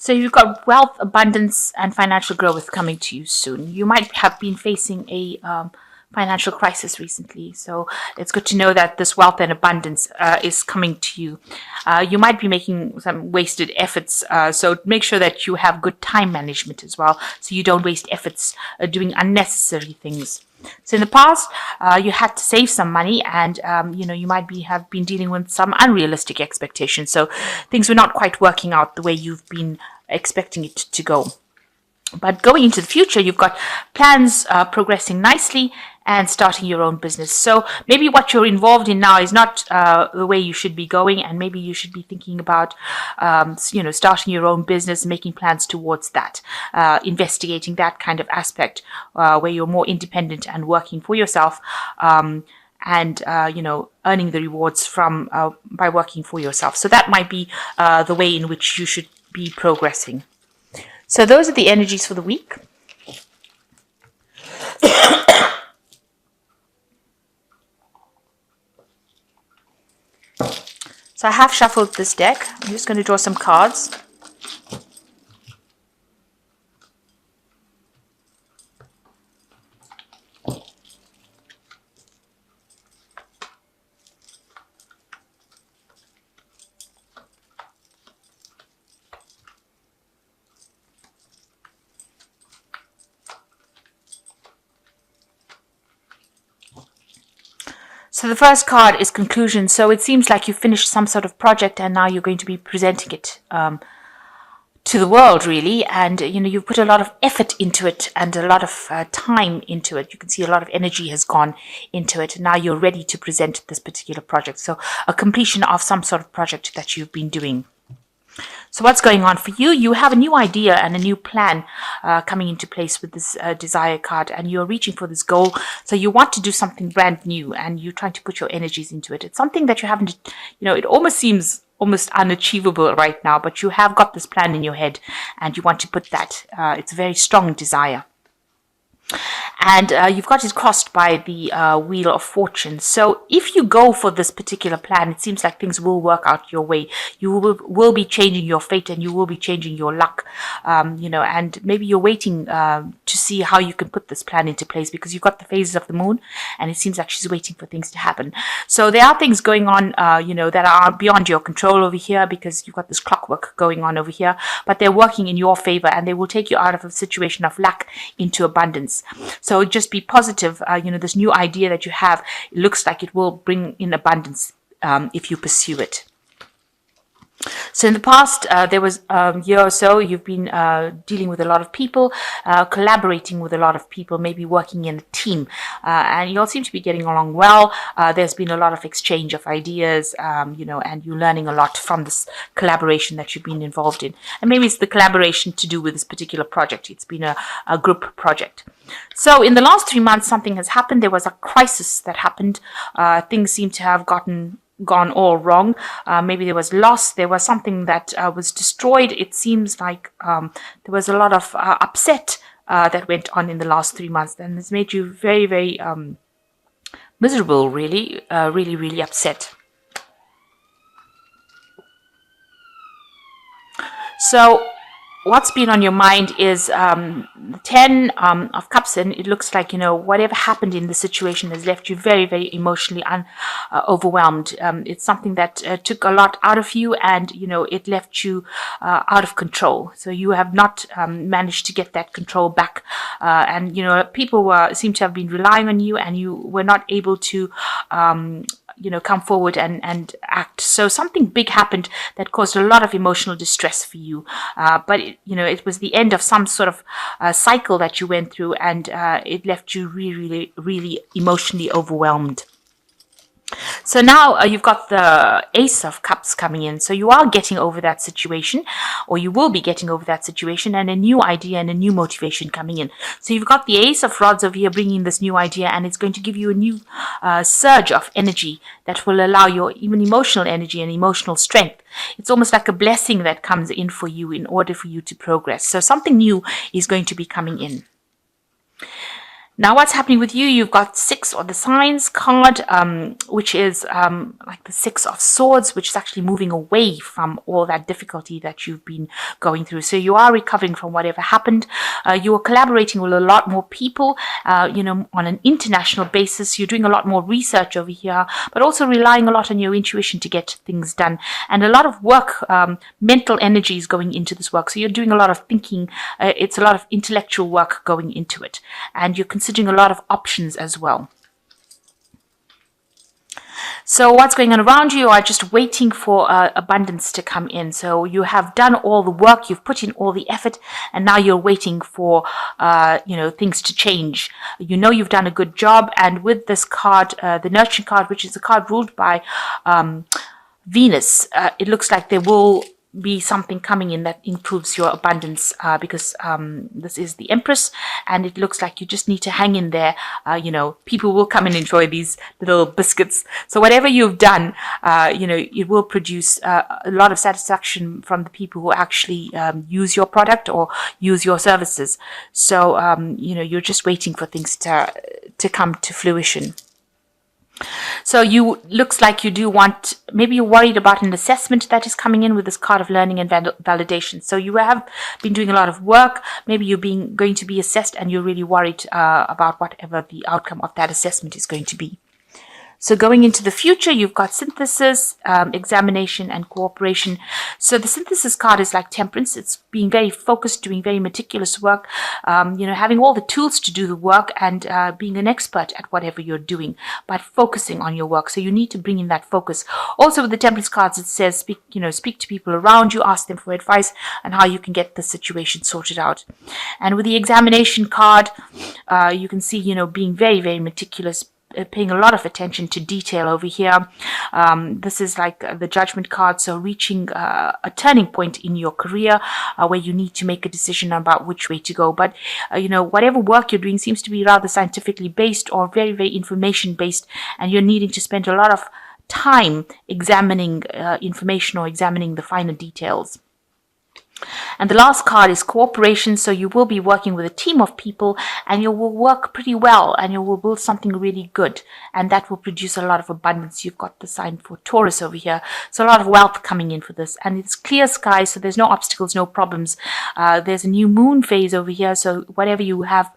So you've got wealth, abundance, and financial growth coming to you soon. You might have been facing a financial crisis recently, so it's good to know that this wealth and abundance is coming to you. You might be making some wasted efforts, so make sure that you have good time management as well, so you don't waste efforts doing unnecessary things. So in the past, you had to save some money, and you might have been dealing with some unrealistic expectations. So things were not quite working out the way you've been expecting it to go. But going into the future, you've got plans progressing nicely and starting your own business. So maybe what you're involved in now is not the way you should be going, and maybe you should be thinking about, starting your own business, making plans towards that, investigating that kind of aspect where you're more independent and working for yourself. And earning the rewards from by working for yourself. So that might be the way in which you should be progressing. So those are the energies for the week. So I have shuffled this deck. I'm just going to draw some cards. So the first card is conclusion. So it seems like you finished some sort of project and now you're going to be presenting it to the world, really. And, you've put a lot of effort into it and a lot of time into it. You can see a lot of energy has gone into it. And now you're ready to present this particular project. So a completion of some sort of project that you've been doing. So what's going on for you? You have a new idea and a new plan coming into place with this desire card, and you're reaching for this goal. So you want to do something brand new, and you're trying to put your energies into it. It's something that you haven't, it almost seems almost unachievable right now, but you have got this plan in your head, and you want to put that. It's a very strong desire. And you've got it crossed by the Wheel of Fortune. So if you go for this particular plan, it seems like things will work out your way. You will be changing your fate, and you will be changing your luck. And maybe you're waiting to see how you can put this plan into place, because you've got the phases of the moon, and it seems like she's waiting for things to happen. So there are things going on, that are beyond your control over here, because you've got this clockwork going on over here, but they're working in your favor, and they will take you out of a situation of lack into abundance. So just be positive. This new idea that you have, it looks like it will bring in abundance if you pursue it. So in the past, there was a year or so, you've been dealing with a lot of people, collaborating with a lot of people, maybe working in a team, and you all seem to be getting along well. There's been a lot of exchange of ideas, and you're learning a lot from this collaboration that you've been involved in. And maybe it's the collaboration to do with this particular project. It's been a group project. So in the last 3 months, something has happened. There was a crisis that happened. Things seem to have gone all wrong. Maybe there was loss. There was something that was destroyed. It seems like there was a lot of upset that went on in the last 3 months, and it's made you very, very miserable, really, really, really upset. So what's been on your mind is the 10 of Cups, and it looks like, whatever happened in the situation has left you very, very emotionally overwhelmed. It's something that took a lot out of you, and, it left you out of control. So you have not managed to get that control back. And, people seem to have been relying on you, and you were not able to come forward and act. So something big happened that caused a lot of emotional distress for you. But it was the end of some sort of cycle that you went through, and it left you really, really, really emotionally overwhelmed. So now you've got the Ace of Cups coming in. So you are getting over that situation, or you will be getting over that situation, and a new idea and a new motivation coming in. So you've got the Ace of Rods over here bringing this new idea, and it's going to give you a new surge of energy that will allow your even emotional energy and emotional strength. It's almost like a blessing that comes in for you in order for you to progress. So something new is going to be coming in. Now, what's happening with you? You've got 6 or the Signs card, which is like the 6 of Swords, which is actually moving away from all that difficulty that you've been going through. So you are recovering from whatever happened. You are collaborating with a lot more people, on an international basis. You're doing a lot more research over here, but also relying a lot on your intuition to get things done. And a lot of work, mental energy is going into this work. So you're doing a lot of thinking. It's a lot of intellectual work going into it. And you're considering a lot of options as well. So what's going on around you? You are just waiting for abundance to come in. So you have done all the work, you've put in all the effort, and now you're waiting for things to change. You know you've done a good job, and with this card, the Nurturing card, which is a card ruled by Venus, it looks like there will be something coming in that improves your abundance, because this is the Empress, and it looks like you just need to hang in there. People will come and enjoy these little biscuits. So whatever you've done, it will produce a lot of satisfaction from the people who actually use your product or use your services. So you're just waiting for things to come to fruition. So looks like you do want, maybe you're worried about an assessment that is coming in with this card of learning and validation. So you have been doing a lot of work. Maybe you're going to be assessed, and you're really worried about whatever the outcome of that assessment is going to be. So going into the future, you've got synthesis, examination, and cooperation. So the synthesis card is like temperance. It's being very focused, doing very meticulous work, having all the tools to do the work, and being an expert at whatever you're doing, but focusing on your work. So you need to bring in that focus. Also with the temperance cards, it says speak to people around you, ask them for advice on how you can get the situation sorted out. And with the examination card, you can see, being very, very meticulous, paying a lot of attention to detail over here. This is like the Judgment card, so reaching a turning point in your career where you need to make a decision about which way to go. But whatever work you're doing seems to be rather scientifically based or very, very information based, and you're needing to spend a lot of time examining information or examining the finer details. And the last card is cooperation. So you will be working with a team of people, and you will work pretty well, and you will build something really good, and that will produce a lot of abundance. You've got the sign for Taurus over here, so a lot of wealth coming in for this, and it's clear skies, so there's no obstacles, no problems. There's a new moon phase over here, so whatever you have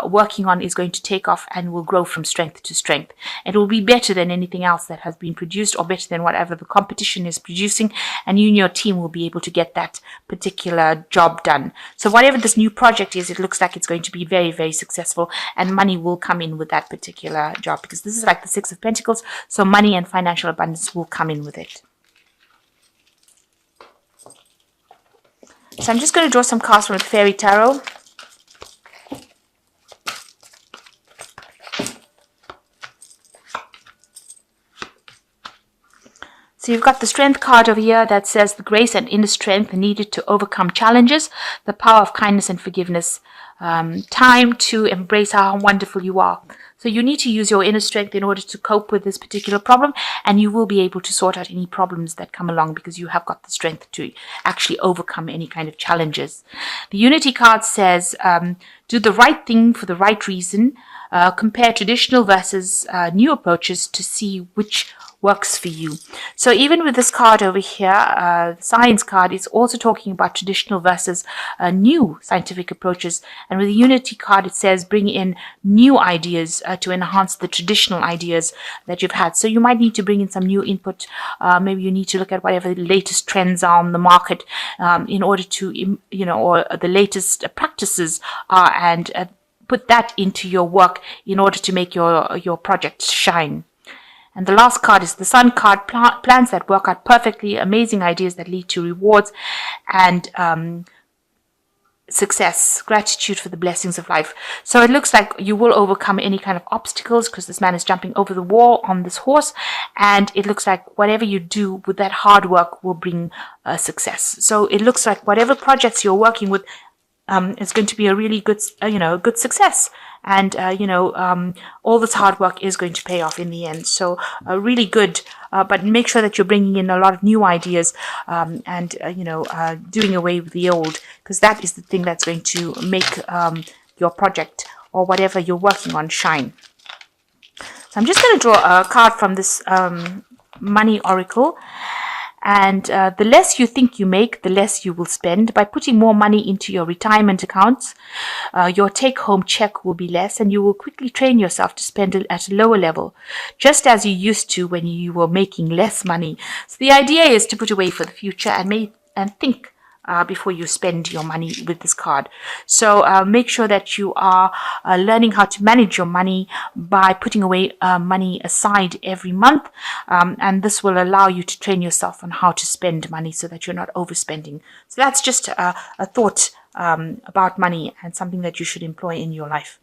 working on is going to take off and will grow from strength to strength. It will be better than anything else that has been produced, or better than whatever the competition is producing, and you and your team will be able to get that particular job done. So whatever this new project is, it looks like it's going to be very, very successful, and money will come in with that particular job, because this is like the Six of Pentacles, so money and financial abundance will come in with it. So I'm just going to draw some cards from the Fairy Tarot. So you've got the Strength card over here that says the grace and inner strength needed to overcome challenges, the power of kindness and forgiveness, time to embrace how wonderful you are. So you need to use your inner strength in order to cope with this particular problem, and you will be able to sort out any problems that come along because you have got the strength to actually overcome any kind of challenges. The Unity card says do the right thing for the right reason, compare traditional versus new approaches to see which works for you. So even with this card over here, the Science card, it's also talking about traditional versus new scientific approaches. And with the Unity card, it says bring in new ideas to enhance the traditional ideas that you've had. So you might need to bring in some new input. Maybe you need to look at whatever the latest trends are on the market in order to, or the latest practices are, and put that into your work in order to make your project shine. And the last card is the Sun card, plans that work out perfectly, amazing ideas that lead to rewards and success, gratitude for the blessings of life. So it looks like you will overcome any kind of obstacles because this man is jumping over the wall on this horse, and it looks like whatever you do with that hard work will bring success. So it looks like whatever projects you're working with is going to be a really good, good success. And, all this hard work is going to pay off in the end. So really good, but make sure that you're bringing in a lot of new ideas and doing away with the old, because that is the thing that's going to make your project or whatever you're working on shine. So I'm just going to draw a card from this money oracle. And the less you think you make, the less you will spend. By putting more money into your retirement accounts, your take-home check will be less, and you will quickly train yourself to spend it at a lower level, just as you used to when you were making less money. So the idea is to put away for the future and think before you spend your money with this card. So make sure that you are learning how to manage your money by putting away money aside every month, and this will allow you to train yourself on how to spend money so that you're not overspending. So that's just a thought about money and something that you should employ in your life.